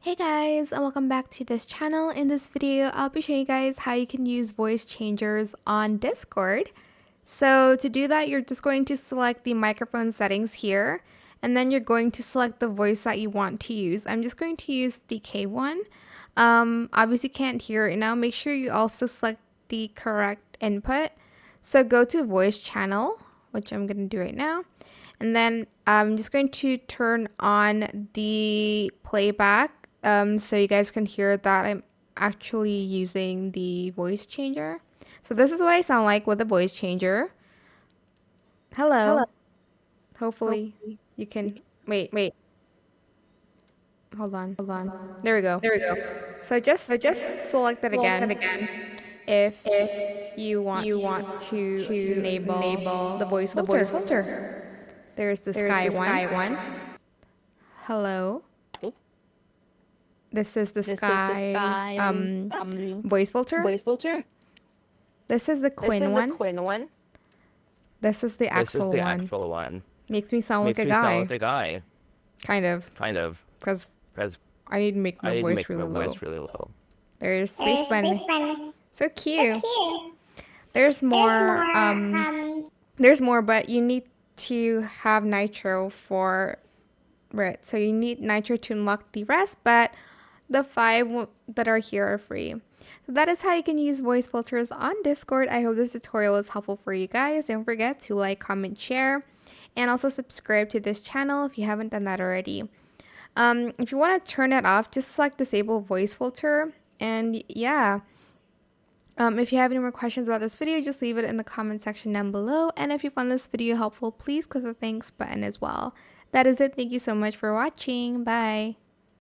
Hey guys, and welcome back to this channel. In this video, I'll be showing you guys how you can use voice changers on Discord. So to do that, you're just going to select the microphone settings here, and then you're going to select the voice that you want to use. I'm just going to use the K one. Obviously can't hear it now. Make sure you also select the correct input. So go to voice channel, which I'm going to do right now. And then I'm just going to turn on the playback so you guys can hear that I'm actually using the voice changer. So this is what I sound like with a voice changer. Hello. Hello. Hopefully you can wait. Hold on. There we go. There we go. So just So just select that select it again again if if you want you want to to enable the enable voice the voice filter. filter. There's the There's Sky the one. Sky one. Hello. This is the This is the Sky Sky voice filter. voice filter. This is the This Quinn is the one. Quinn one. This is the This is Axel the one. actual one. Makes me sound like Makes a me sound guy. like a guy. Kind of. Kind of. Because Because I need to make I my need to voice make really my low. voice really low. There's Space Bunny. So cute. Cute. There's more. There's There's more, but you need to have Nitro for it. So you need Nitro to unlock the rest, but the 5 that are here are free. So that is how you can use voice filters on Discord. I hope this tutorial was helpful for you guys. Don't forget to like, comment, share, and also subscribe to this channel if you haven't done that already. If you want to turn it off, just select disable voice filter. And yeah, if you have any more questions about this video, just leave it in the comment section down below. And if you found this video helpful, please click the thanks button as well. That is it. Thank you so much for watching. Bye.